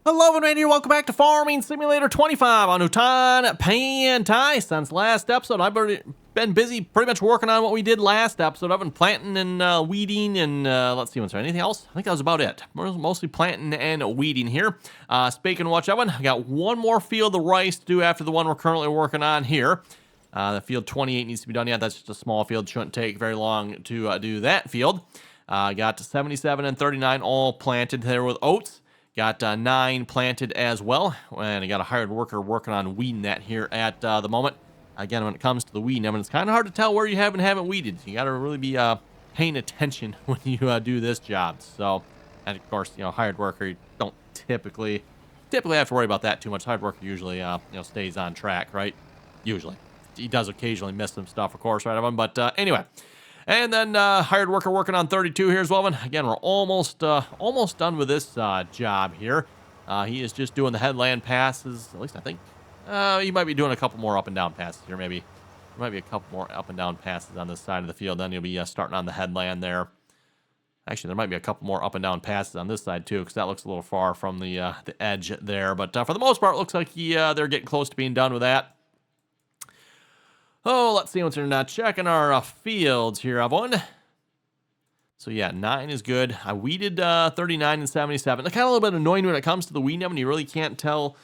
Hello, everyone here. Welcome back to Farming Simulator 25 on Hutan Pantai. Since last episode, I've been busy pretty much working on what we did last episode. I've been planting and weeding and let's see, was there anything else? I think that was about it. Mostly planting and weeding here. Speaking of which, Evan, I got one more field of rice to do after the one we're currently working on here. The field 28 needs to be done yet. That's just a small field. Shouldn't take very long to do that field. Got 77 and 39 all planted there with oats. Got 9 planted as well, and I got a hired worker working on weeding that here at the moment. Again, when it comes to the weeding, I mean, it's kind of hard to tell where you have and haven't weeded. You got to really be paying attention when you do this job. So, and of course, hired worker, you don't typically have to worry about that too much. Hired worker usually, stays on track, right? Usually. He does occasionally miss some stuff, of course, right, Evan? But anyway. And then hired worker working on 32 here as well. And again, we're almost done with this job here. He is just doing the headland passes. At least I think he might be doing a couple more up and down passes here. Maybe there might be a couple more up and down passes on this side of the field. Then he'll be starting on the headland there. Actually, there might be a couple more up and down passes on this side too, because that looks a little far from the edge there. But for the most part, it looks like they're getting close to being done with that. Oh, let's see once we're checking our fields here, everyone. So yeah, 9 is good. I weeded 39 and 77. It's kind of a little bit annoying when it comes to the weeding, and you really can't tell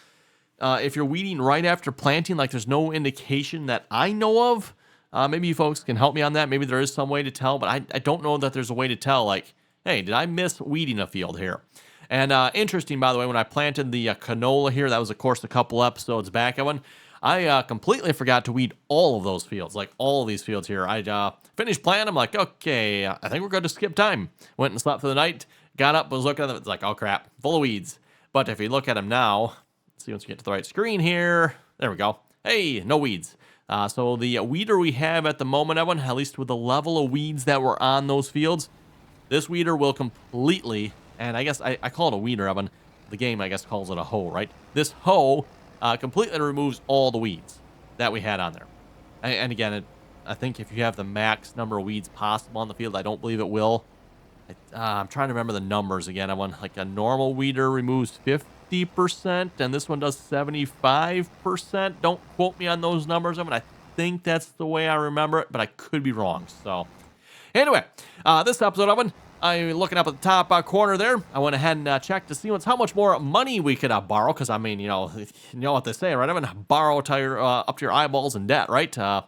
if you're weeding right after planting. Like, there's no indication that I know of. Maybe you folks can help me on that. Maybe there is some way to tell, but I don't know that there's a way to tell, like, hey, did I miss weeding a field here? And interesting, by the way, when I planted the canola here, that was, of course, a couple episodes back, Evan, I completely forgot to weed all of those fields, like all of these fields here. I finished planting. I'm like, okay, I think we're going to skip time. Went and slept for the night, got up, was looking at them. It's like, oh, crap, full of weeds. But if you look at them now, let's see once we get to the right screen here. There we go. Hey, no weeds. So the weeder we have at the moment, Evan, at least with the level of weeds that were on those fields, this weeder will completely, and I guess I call it a weeder, Evan. The game, I guess, calls it a hoe, right? This hoe completely removes all the weeds that we had on there. And again, I think if you have the max number of weeds possible on the field, I don't believe it will. I'm trying to remember the numbers again. I want, like, a normal weeder removes 50%, and this one does 75%. Don't quote me on those numbers. I think that's the way I remember it, but I could be wrong. So anyway, this episode of it, I'm looking up at the top corner there. I went ahead and checked to see how much more money we could borrow, because, I mean, you know what they say, right? I'm going to borrow to your, up to your eyeballs in debt, right? I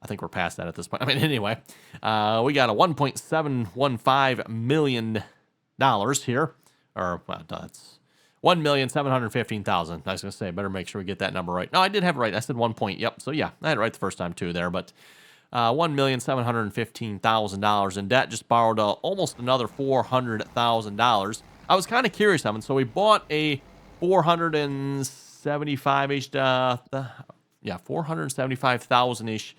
think we're past that at this point. I mean, anyway, we got a $1.715 million here. Or, well, that's $1,715,000. I was going to say, better make sure we get that number right. No, I did have it right. I said 1 point. Yep. So, yeah, I had it right the first time, too, there. But $1,715,000 in debt. Just borrowed almost another $400,000. I was kind of curious, Evan. So we bought a 475-ish, $475,000-ish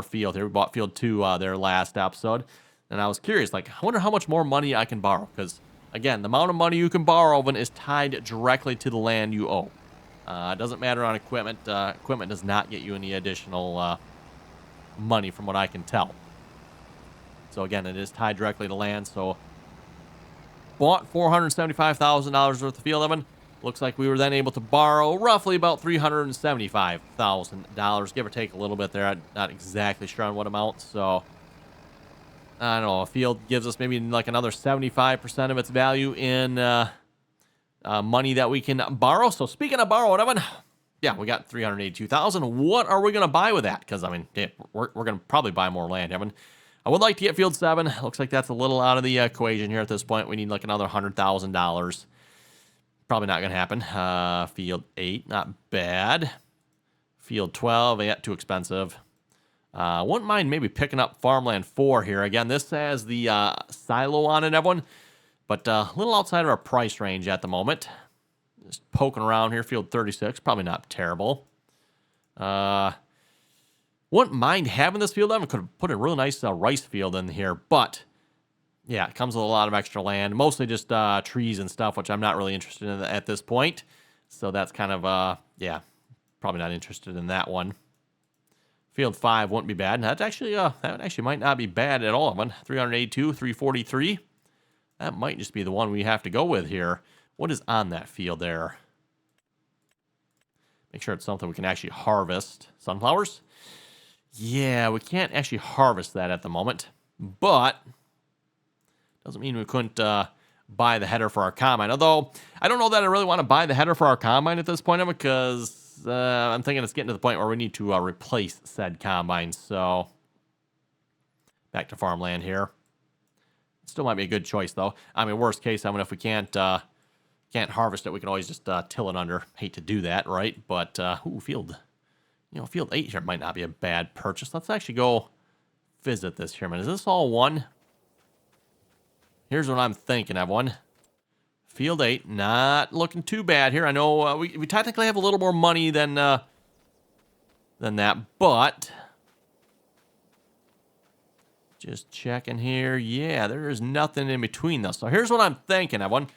field here. We bought field 2 there last episode, and I was curious, like, I wonder how much more money I can borrow, because again, the amount of money you can borrow, Evan, is tied directly to the land you own. It doesn't matter on equipment. Equipment does not get you any additional money, from what I can tell. So again, it is tied directly to land. So bought $475,000 worth of field, Evan. Looks like we were then able to borrow roughly about $375,000, give or take a little bit there. I'm not exactly sure on what amount. So I don't know. A field gives us maybe like another 75% of its value in money that we can borrow. So speaking of borrowing, Evan, yeah, we got $382,000. What are we going to buy with that? Because, I mean, yeah, we're going to probably buy more land, Evan. I would like to get field 7. Looks like that's a little out of the equation here at this point. We need like another $100,000. Probably not going to happen. Field 8, not bad. Field 12, yeah, too expensive. Wouldn't mind maybe picking up farmland 4 here. Again, this has the silo on it, everyone. But a little outside of our price range at the moment. Just poking around here, field 36, probably not terrible. Wouldn't mind having this field. I could have put a really nice rice field in here, but yeah, it comes with a lot of extra land, mostly just trees and stuff, which I'm not really interested in at this point. So that's kind of, yeah, probably not interested in that one. Field 5 wouldn't be bad. That's actually, that actually might not be bad at all. 382, 343. That might just be the one we have to go with here. What is on that field there? Make sure it's something we can actually harvest. Sunflowers? Yeah, we can't actually harvest that at the moment. But doesn't mean we couldn't buy the header for our combine. Although, I don't know that I really want to buy the header for our combine at this point, because I'm thinking it's getting to the point where we need to replace said combine. So, back to farmland here. Still might be a good choice, though. I mean, worst case, I mean, if we can't harvest it, we can always just till it under. Hate to do that, right? But, field. Field 8 here might not be a bad purchase. Let's actually go visit this here, man. Is this all one? Here's what I'm thinking, everyone. Field 8, not looking too bad here. I know we technically have a little more money than that, but just checking here. Yeah, there's nothing in between those. So here's what I'm thinking, everyone.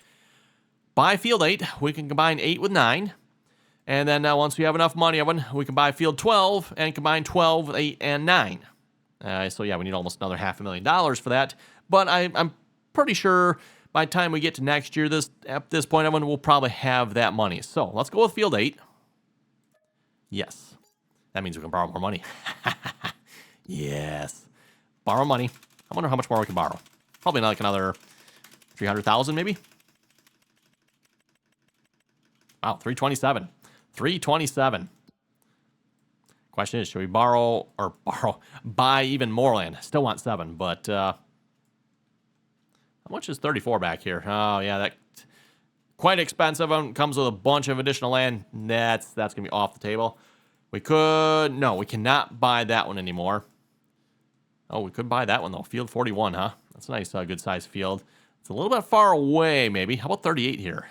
Buy Field 8. We can combine 8 with 9. And then once we have enough money, everyone, we can buy Field 12 and combine 12 with 8 and 9. So yeah, we need almost another $500,000 for that. But I'm pretty sure by the time we get to next year, at this point, everyone will probably have that money. So let's go with Field 8. Yes. That means we can borrow more money. Yes. Borrow money. I wonder how much more we can borrow. Probably like another 300,000 maybe. Wow, 327. 327. Question is, should we buy even more land? Still want 7, but how much is 34 back here? Oh, yeah, that quite expensive. Comes with a bunch of additional land. That's going to be off the table. We cannot buy that one anymore. Oh, we could buy that one, though. Field 41, huh? That's a nice, good-sized field. It's a little bit far away, maybe. How about 38 here?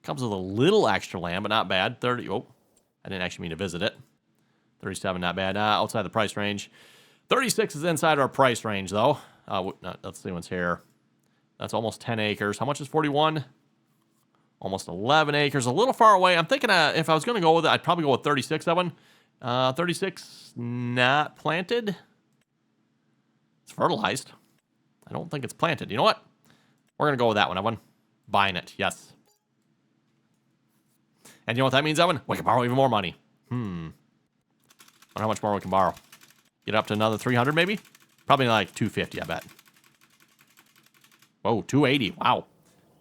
Comes with a little extra land, but not bad. 30. Oh, I didn't actually mean to visit it. 37, not bad. Outside the price range. 36 is inside our price range, though. Let's see what's here. That's almost 10 acres. How much is 41? Almost 11 acres. A little far away. I'm thinking if I was going to go with it, I'd probably go with 36, Evan. 36, not planted. It's fertilized. I don't think it's planted. You know what? We're going to go with that one, Evan. Buying it. Yes. And you know what that means, Evan? We can borrow even more money. Wonder how much more we can borrow. Get up to another 300, maybe? Probably like 250, I bet. Whoa, 280. Wow.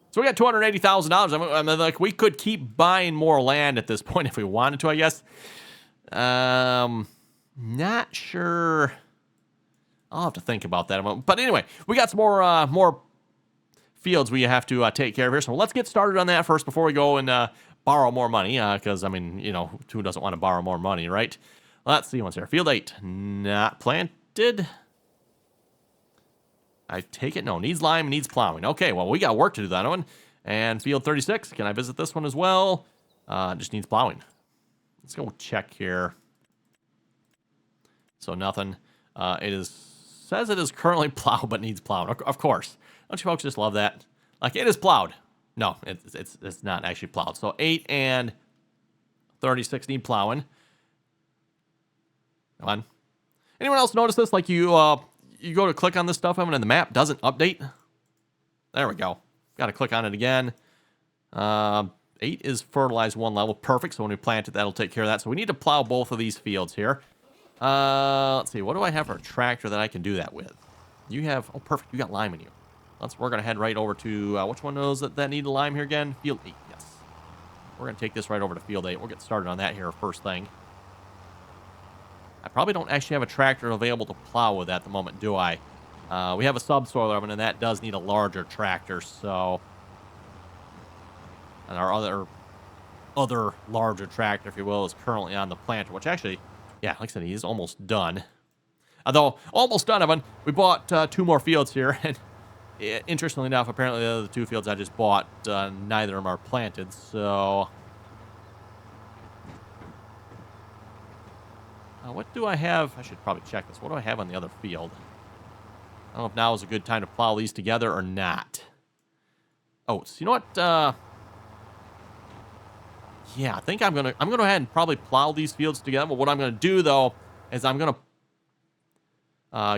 So we got $280,000. I mean, like, we could keep buying more land at this point if we wanted to, I guess. Not sure. I'll have to think about that. But anyway, we got some more fields we have to take care of here. So let's get started on that first before we go and borrow more money. Because, I mean, who doesn't want to borrow more money, right? Let's see what's here. Field 8, not planted. I take it. No, needs lime, needs plowing. Okay, well, we got work to do that one. And Field 36, can I visit this one as well? Just needs plowing. Let's go check here. So nothing. Says it is currently plowed, but needs plowing. Of course. Don't you folks just love that? Like, it is plowed. No, it's not actually plowed. So 8 and 36 need plowing. Come on. Anyone else notice this? Like, you go to click on this stuff, and the map doesn't update. There we go. Got to click on it again. 8 is fertilized 1 level. Perfect. So when we plant it, that'll take care of that. So we need to plow both of these fields here. Let's see. What do I have for a tractor that I can do that with? You have... Oh, perfect. You got lime in you. We're going to head right over to... which one knows that need a lime here again? Field 8. Yes. We're going to take this right over to Field 8. We'll get started on that here first thing. I probably don't actually have a tractor available to plow with at the moment, do I? We have a subsoiler oven, and that does need a larger tractor, so... And our other larger tractor, if you will, is currently on the planter, which actually, yeah, like I said, he's almost done. Although, almost done, Evan. We bought 2 more fields here, and interestingly enough, apparently the other 2 fields I just bought, neither of them are planted, so... what do I have? I should probably check this. What do I have on the other field? I don't know if now is a good time to plow these together or not. Oh, so you know what? Yeah, I think I'm gonna go ahead and probably plow these fields together. But what I'm gonna do though is I'm gonna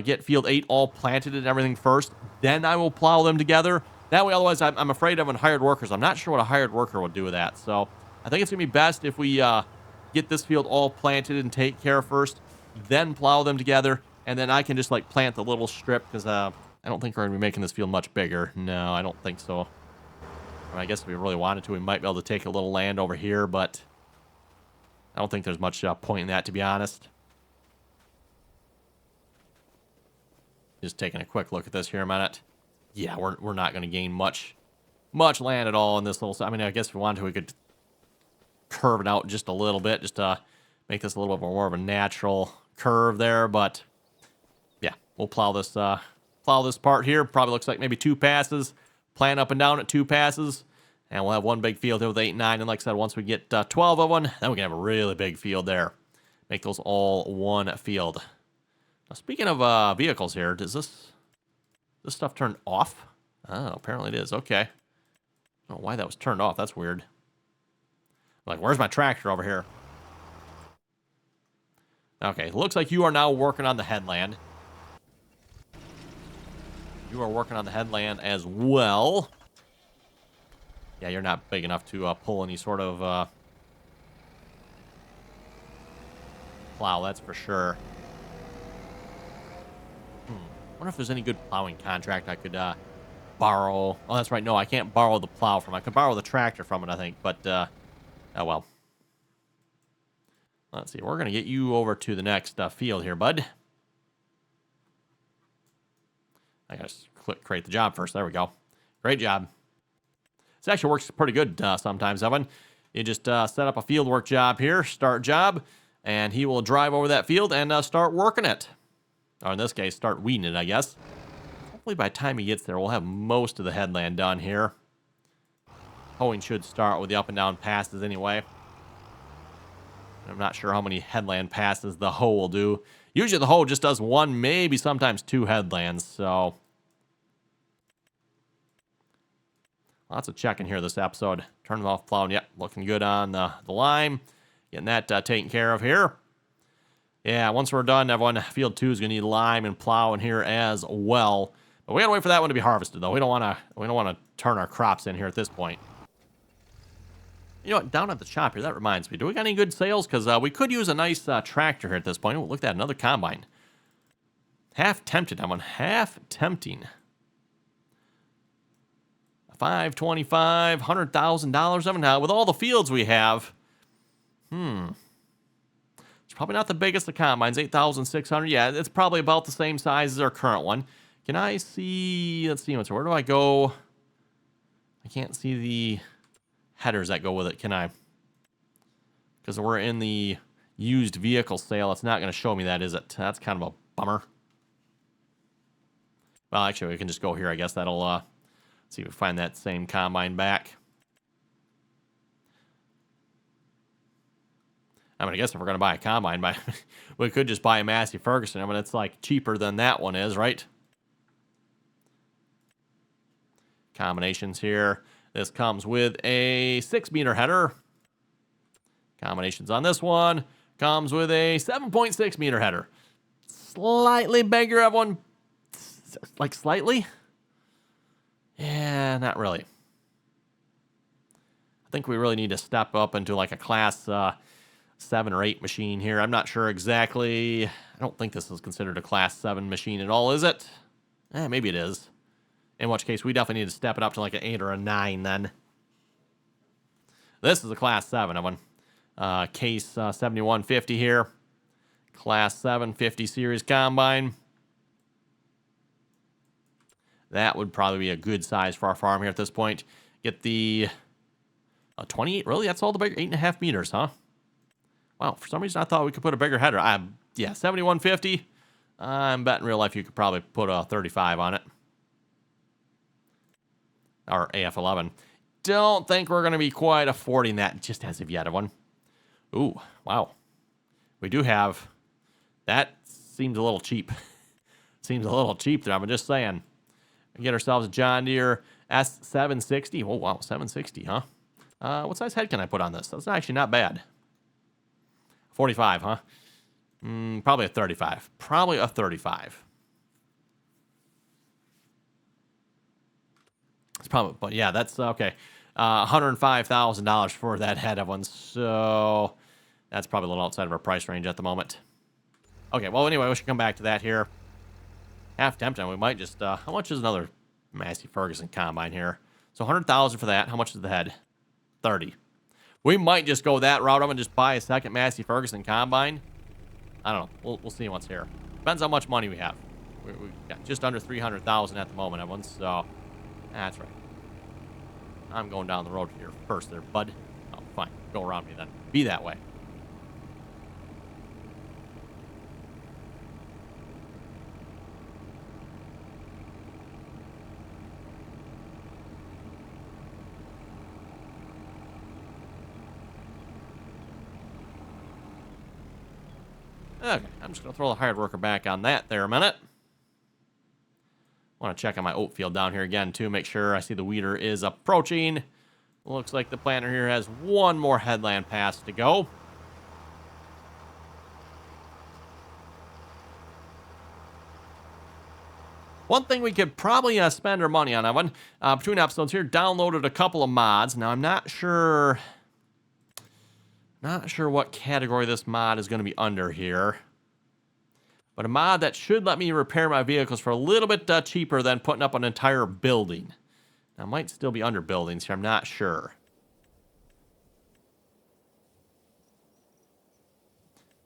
get Field 8 all planted and everything first. Then I will plow them together. That way, otherwise, I'm afraid of hired workers. I'm not sure what a hired worker would do with that. So I think it's going to be best if we get this field all planted and take care of first, then plow them together, and then I can just, like, plant the little strip, because I don't think we're going to be making this field much bigger. No, I don't think so. I mean, I guess if we really wanted to, we might be able to take a little land over here, but I don't think there's much point in that, to be honest. Just taking a quick look at this here a minute. Yeah, we're not going to gain much land at all in this little... I mean, I guess if we wanted to, we could curve it out just a little bit, just to make this a little bit more of a natural curve there, but yeah, we'll plow this part here. Probably looks like maybe 2 passes, plant up and down at 2 passes, and we'll have one big field here with 8 and 9, and like I said, once we get 12 of one, then we can have a really big field there. Make those all one field. Now, speaking of vehicles here, does this stuff turn off? Oh, apparently it is. Okay. I don't know why that was turned off. That's weird. Like, where's my tractor over here? Okay, looks like you are now working on the headland. You are working on the headland as well. Yeah, you're not big enough to pull any sort of plow, that's for sure. I wonder if there's any good plowing contract I could borrow. Oh, that's right. No, I can't borrow the plow from it. I could borrow the tractor from it, I think. But, oh, well. Let's see. We're going to get you over to the next field here, bud. I got to create the job first. There we go. Great job. This actually works pretty good sometimes, Evan. You just set up a field work job here, start job, and he will drive over that field and start working it. Or in this case, start weeding it, I guess. Hopefully by the time he gets there, we'll have most of the headland done here. Hoeing should start with the up and down passes anyway. I'm not sure how many headland passes the hoe will do. Usually the hoe just does 1, maybe sometimes 2 headlands, so... Lots of checking here this episode. Turning off plowing. Yep, looking good on the lime. Getting that taken care of here. Yeah, once we're done, everyone, field 2 is going to need lime and plow in here as well. But we got to wait for that one to be harvested, though. We don't want to turn our crops in here at this point. You know what? Down at the shop here, that reminds me. Do we got any good sales? Because we could use a nice tractor here at this point. We'll look at another combine. Half tempted, everyone. Half tempting. $525, $100,000 of it now. With all the fields we have, it's probably not the biggest of combines, 8,600. Yeah, it's probably about the same size as our current one. Can I see, let's see, where do I go? I can't see the headers that go with it, can I? Because we're in the used vehicle sale. It's not going to show me that, is it? That's kind of a bummer. Well, actually, we can just go here. I guess that'll, see if we find that same combine back. I mean, I guess if we're going to buy a combine, we could just buy a Massey Ferguson. I mean, it's like cheaper than that one is, right? Combinations here. This comes with a 6-meter header. Combinations on this one. Comes with a 7.6-meter header. Slightly bigger, everyone. Like slightly? Yeah, not really. I think we really need to step up into like a class 7 or 8 machine here. I'm not sure exactly. I don't think this is considered a class 7 machine at all, is it? Maybe it is. In which case, we definitely need to step it up to like an 8 or a 9 then. This is a class 7 of one. Case 7150 here. Class 7 50 series combine. That would probably be a good size for our farm here at this point. Get the 28. Really? That's all the bigger 8.5 meters, huh? Wow. For some reason, I thought we could put a bigger header. Yeah, 7150. I'm betting in real life you could probably put a 35 on it. Or AF11. Don't think we're going to be quite affording that just as of yet, one. Ooh, wow. We do have... That seems a little cheap. Seems a little cheap there, I'm just saying. We get ourselves a John Deere S760. Oh, wow, 760, huh? What size head can I put on this? That's actually not bad. 45, huh? Probably a 35. Probably a 35. It's probably, but yeah, that's okay. $105,000 for that head of one. So that's probably a little outside of our price range at the moment. Okay, well, anyway, we should come back to that here. Half tempting. We might just, how much is another Massey Ferguson combine here? So 100,000 for that. How much is the head? 30. We might just go that route. I'm going to just buy a second Massey Ferguson combine. I don't know. We'll see what's here. Depends how much money we have. We got just under 300,000 at the moment, everyone. So that's right. I'm going down the road here first there, bud. Oh, fine. Go around me then. Be that way. Okay, I'm just going to throw the hired worker back on that there a minute. I want to check on my oat field down here again, too. Make sure I see the weeder is approaching. Looks like the planter here has one more headland pass to go. One thing we could probably spend our money on, Evan, between episodes here, downloaded a couple of mods. Now, I'm not sure what category this mod is going to be under here. But a mod that should let me repair my vehicles for a little bit cheaper than putting up an entire building. Now, it might still be under buildings here. I'm not sure.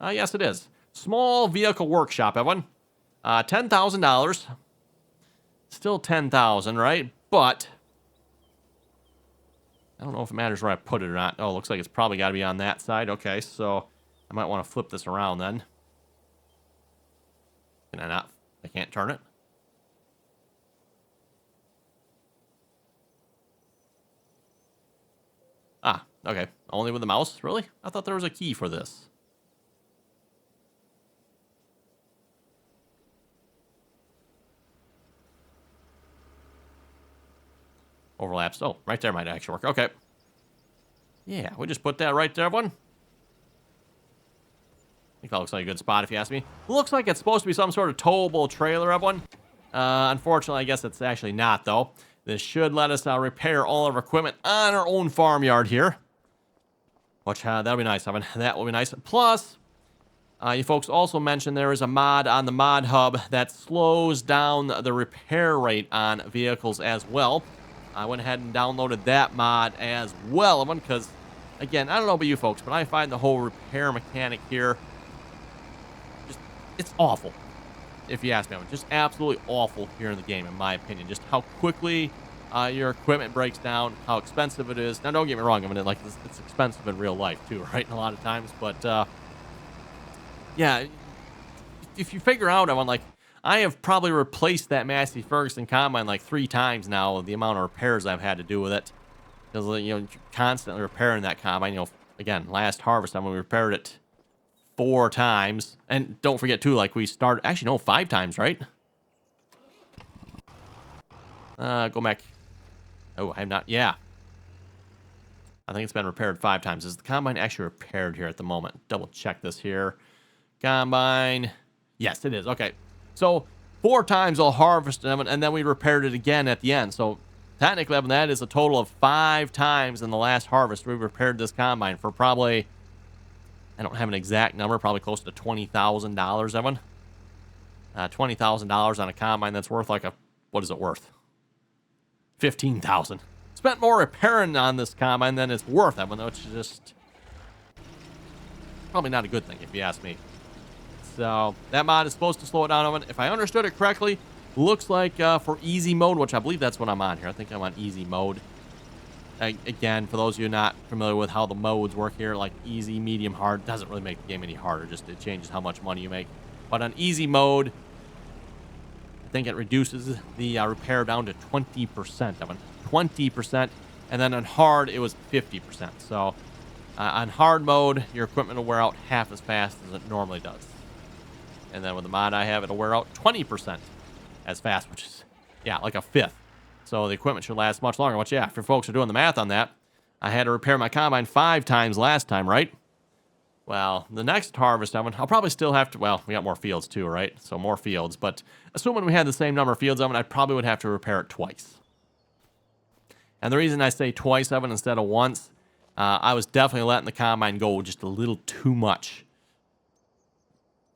Yes, it is. Small vehicle workshop, Evan. $10,000. Still $10,000, right? But I don't know if it matters where I put it or not. Oh, looks like it's probably got to be on that side. Okay, so I might want to flip this around then. Can I not? I can't turn it? Ah, okay. Only with the mouse? Really? I thought there was a key for this. Overlaps. Oh, right there might actually work. Okay. Yeah, we just put that right there, everyone. I think that looks like a good spot if you ask me. Looks like it's supposed to be some sort of towable trailer, everyone. Unfortunately, I guess it's actually not, though. This should let us repair all of our equipment on our own farmyard here. Which, that'll be nice, Evan. That will be nice. Plus, you folks also mentioned there is a mod on the mod hub that slows down the repair rate on vehicles as well. I went ahead and downloaded that mod as well, Evan, because, again, I don't know about you folks, but I find the whole repair mechanic here, it's awful, if you ask me. Just absolutely awful here in the game, in my opinion. Just how quickly your equipment breaks down, how expensive it is. Now, don't get me wrong. I mean, like, it's expensive in real life, too, right? A lot of times. But, yeah, if you figure out, I have probably replaced that Massey Ferguson combine like 3 times now, the amount of repairs I've had to do with it. Because, you know, constantly repairing that combine. You know, again, last harvest time when we repaired it 4 times. And don't forget, too, like we started... Actually, no, 5 times, right? Go back. Oh, I have not... Yeah. I think it's been repaired 5 times. Is the combine actually repaired here at the moment? Double check this here. Combine. Yes, it is. Okay. So 4 times I'll harvest them, and then we repaired it again at the end. So technically, Evan, that is a total of 5 times in the last harvest we repaired this combine for probably... I don't have an exact number, probably close to $20,000, Evan. $20,000 on a combine that's worth like a... What is it worth? $15,000. Spent more repairing on this combine than it's worth, Evan, which is just... probably not a good thing, if you ask me. So, that mod is supposed to slow it down, Evan. If I understood it correctly, looks like for easy mode, which I believe that's what I'm on here. I think I'm on easy mode. Again, for those of you not familiar with how the modes work here, like easy, medium, hard, doesn't really make the game any harder. Just it changes how much money you make. But on easy mode, I think it reduces the repair down to 20%, Evan. 20%. And then on hard, it was 50%. So, on hard mode, your equipment will wear out half as fast as it normally does. And then with the mod I have, it'll wear out 20% as fast, which is, yeah, like a fifth. So the equipment should last much longer. Which, yeah, if your folks are doing the math on that, I had to repair my combine 5 times last time, right? Well, the next harvest, Evan, I'll probably still have to, well, we got more fields too, right? So more fields. But assuming we had the same number of fields, Evan, I probably would have to repair it twice. And the reason I say twice, Evan, instead of once, I was definitely letting the combine go just a little too much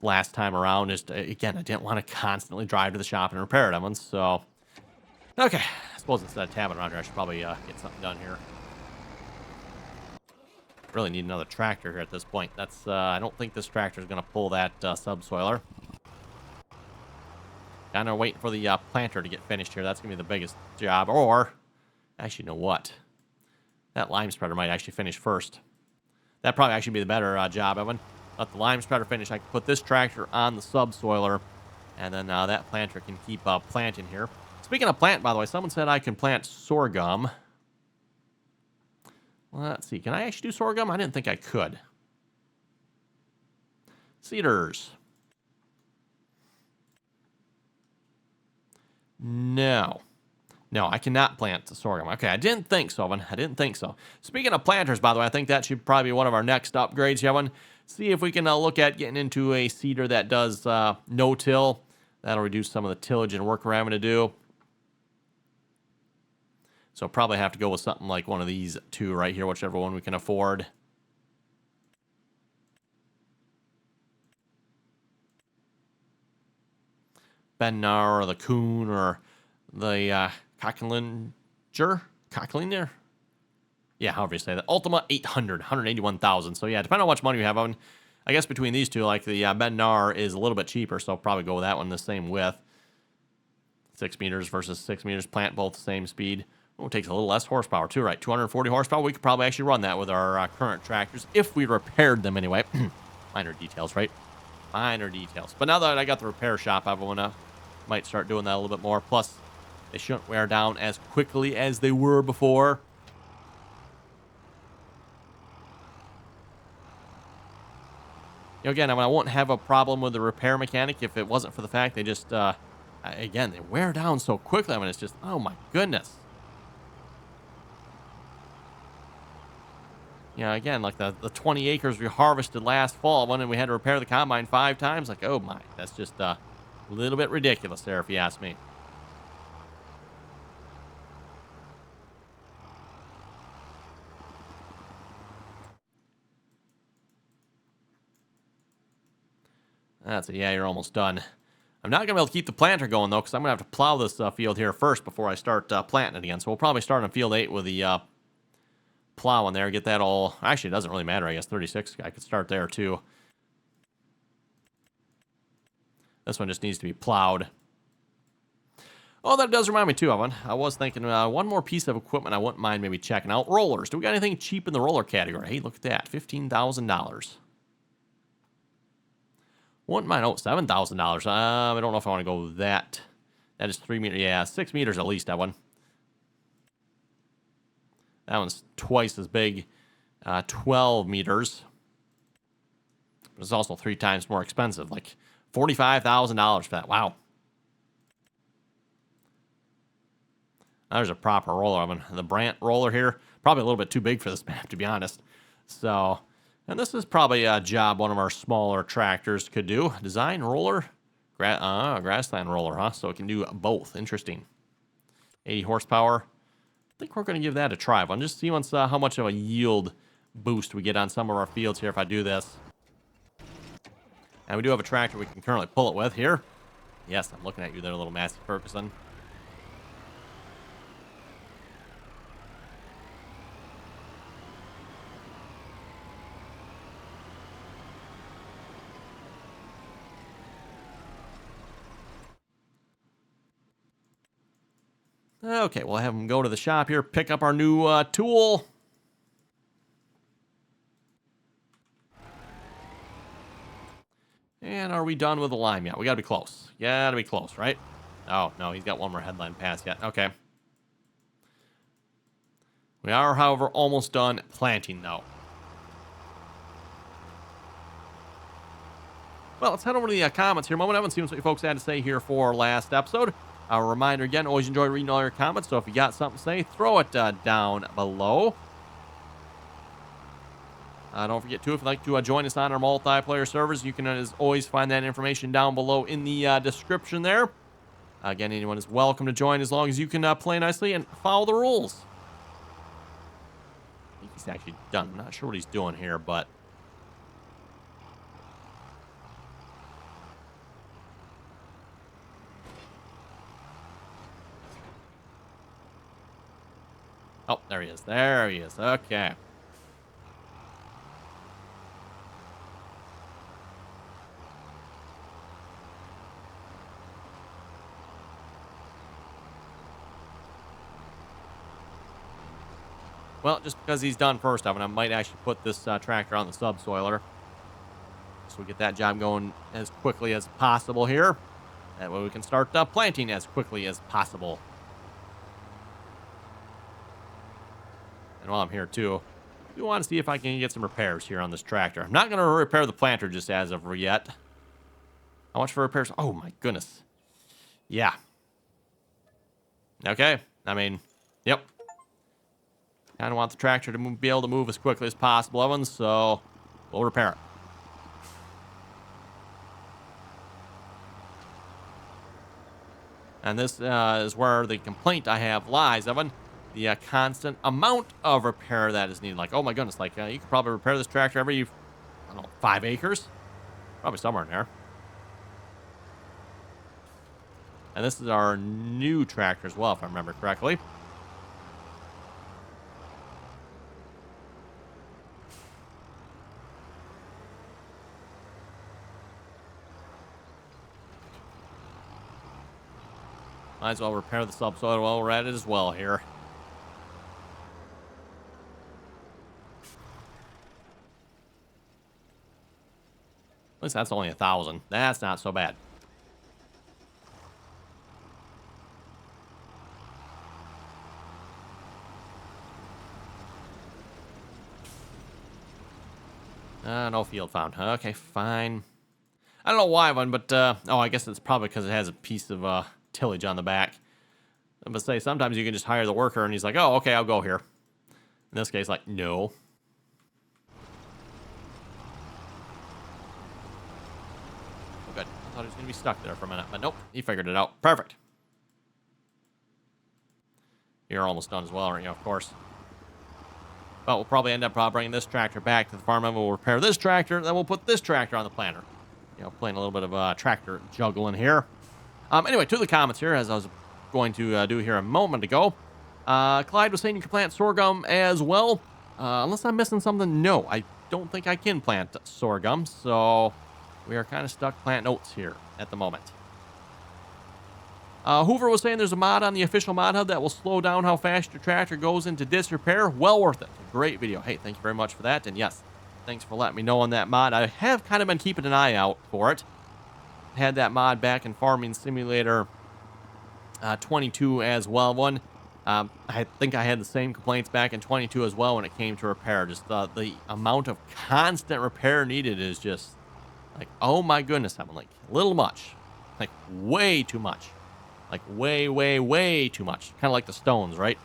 last time around. Just, again, I didn't want to constantly drive to the shop and repair it, Evan. So, okay. I suppose instead of tabbing around here, I should probably get something done here. Really need another tractor here at this point. That's I don't think this tractor is going to pull that subsoiler. Kind of waiting for the planter to get finished here. That's going to be the biggest job. Or, actually, you know what? That lime spreader might actually finish first. That'd probably actually be the better job, Evan. Let the lime spreader finish. I can put this tractor on the subsoiler, and then that planter can keep planting here. Speaking of plant, by the way, someone said I can plant sorghum. Well, let's see. Can I actually do sorghum? I didn't think I could. Cedars. No. No, I cannot plant sorghum. Okay, I didn't think so, Evan. I didn't think so. Speaking of planters, by the way, I think that should probably be one of our next upgrades, Evan. See if we can look at getting into a seeder that does no-till. That'll reduce some of the tillage and work we're having to do. So probably have to go with something like one of these two right here, whichever one we can afford. Bennar or the Coon or the Cocklinger? Yeah, however you say that. Ultima 800, 181,000. So yeah, depending on how much money you have on, I guess between these two, like the Bennar is a little bit cheaper, so I'll probably go with that one the same width. 6 meters versus 6 meters, plant both the same speed. Oh, it takes a little less horsepower too, right? 240 horsepower. We could probably actually run that with our current tractors if we repaired them anyway. Minor details, right? Minor details. But now that I got the repair shop, I might start doing that a little bit more. Plus, they shouldn't wear down as quickly as they were before. You know, again, I won't have a problem with the repair mechanic if it wasn't for the fact they just, again, they wear down so quickly. I mean, it's just, oh my goodness. You know, again, like the 20 acres we harvested last fall when we had to repair the combine 5 times. Like, oh my, that's just a little bit ridiculous there if you ask me. That's it. Yeah, you're almost done. I'm not going to be able to keep the planter going, though, because I'm going to have to plow this field here first before I start planting it again. So we'll probably start on field 8 with the plow in there, get that all... Actually, it doesn't really matter, I guess. 36, I could start there, too. This one just needs to be plowed. Oh, that does remind me, too, Evan. I was thinking one more piece of equipment I wouldn't mind maybe checking out. Rollers. Do we got anything cheap in the roller category? Hey, look at that. $15,000. Wouldn't mind. Oh, $7,000. I don't know if I want to go that. That is 3 meters. Yeah, 6 meters at least, that one. That one's twice as big. 12 meters. But it's also 3 times more expensive. Like $45,000 for that. Wow. There's a proper roller. I mean, the Brandt roller here, probably a little bit too big for this map, to be honest. So... And this is probably a job one of our smaller tractors could do. Design roller? Grassland roller, huh? So it can do both. Interesting. 80 horsepower. I think we're going to give that a try. I'll just see once how much of a yield boost we get on some of our fields here if I do this. And we do have a tractor we can currently pull it with here. Yes, I'm looking at you there, little Massey Ferguson. Okay, we'll have them go to the shop here, pick up our new tool. And are we done with the lime yet? We gotta be close. Gotta be close, right? Oh, no, he's got one more headline pass yet. Okay. We are, however, almost done planting, though. Well, let's head over to the comments here. Moment, I haven't seen what you folks had to say here for last episode. A reminder again, always enjoy reading all your comments, so if you got something to say, throw it down below. Don't forget, too, if you'd like to join us on our multiplayer servers, you can, as always, find that information down below in the description there. Again, anyone is welcome to join as long as you can play nicely and follow the rules. he's actually done. I'm not sure what he's doing here, but... Oh, there he is. There he is. Okay. Well, just because he's done first, I might actually put this tractor on the subsoiler. So we get that job going as quickly as possible here. That way we can start planting as quickly as possible. And while I'm here, too, we want to see if I can get some repairs here on this tractor. I'm not going to repair the planter just as of yet. How much for repairs? Oh, my goodness. Yeah. Okay. I mean, yep. Kind of want the tractor to be able to move as quickly as possible, Evan, so we'll repair it. And this is where the complaint I have lies, Evan. The constant amount of repair that is needed. Like, oh my goodness, like you could probably repair this tractor every, I don't know, 5 acres? Probably somewhere in there. And this is our new tractor as well, if I remember correctly. Might as well repair the subsoil while we're at it as well here. At least that's only 1,000. That's not so bad. No field found. Okay, fine. I don't know why one, but oh, I guess it's probably because it has a piece of tillage on the back. I'm gonna say sometimes you can just hire the worker and he's like, oh, okay, I'll go here. In this case, like, no. Oh, good. I thought he was gonna be stuck there for a minute, but nope, he figured it out. Perfect. You're almost done as well, aren't you? Of course. But we'll probably end up bringing this tractor back to the farm, and we'll repair this tractor, then we'll put this tractor on the planter. You know, playing a little bit of tractor juggling here. Anyway, to the comments here, as I was going to do here a moment ago. Clyde was saying you can plant sorghum as well. Unless I'm missing something, no, I don't think I can plant sorghum, so we are kind of stuck planting oats here at the moment. Hoover was saying there's a mod on the official mod hub that will slow down how fast your tractor goes into disrepair. Well worth it. Great video. Hey, thank you very much for that. And yes, thanks for letting me know on that mod. I have kind of been keeping an eye out for it. Had that mod back in Farming Simulator 22 as well. I think I had the same complaints back in 22 as well when it came to repair. Just the amount of constant repair needed is just like, oh my goodness, I'm like a little much. Like way too much. Like way, way, way too much. Kind of like the stones, right?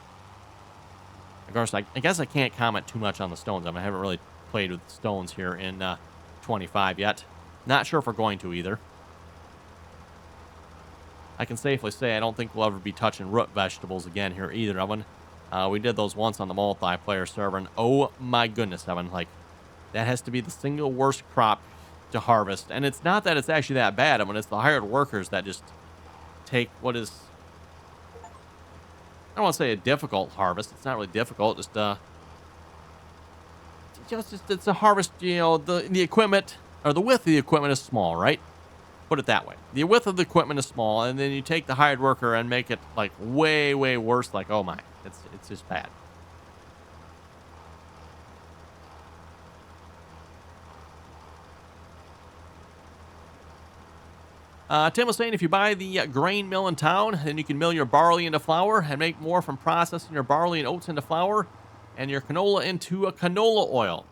Of course, I guess I can't comment too much on the stones. I haven't really played with the stones here in 25 yet. Not sure if we're going to either. I can safely say I don't think we'll ever be touching root vegetables again here either, Evan. We did those once on the multiplayer server, and oh my goodness, Evan, like, that has to be the single worst crop to harvest. And it's not that it's actually that bad, Evan. It's the hired workers that just take what is, I don't want to say a difficult harvest. It's not really difficult. Just it's a harvest. You know, the equipment, or the width of the equipment is small, right? Put it that way. The width of the equipment is small, and then you take the hired worker and make it like way, way worse. Like, oh my, it's just bad. Tim was saying if you buy the grain mill in town, then you can mill your barley into flour and make more from processing your barley and oats into flour and your canola into a canola oil.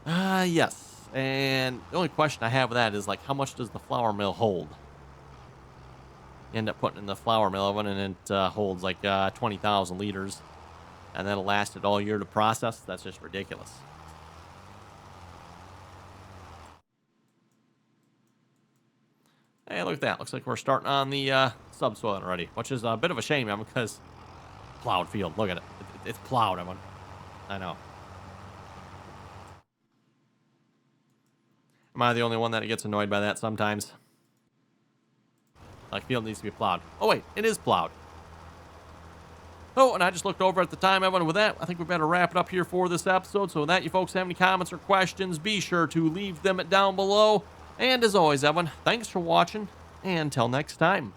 Yes. And the only question I have with that is, like, how much does the flour mill hold? You end up putting in the flour mill oven, and it holds like 20,000 liters. And that'll last it all year to process. That's just ridiculous. Hey, look at that. Looks like we're starting on the subsoil already, which is a bit of a shame, because plowed field. Look at it. It's plowed, everyone. I know. Am I the only one that gets annoyed by that sometimes? Like, field needs to be plowed. Oh, wait, it is plowed. Oh, and I just looked over at the time, Evan. With that, I think we better wrap it up here for this episode. So with that, you folks have any comments or questions, be sure to leave them down below. And as always, Evan, thanks for watching, and until next time.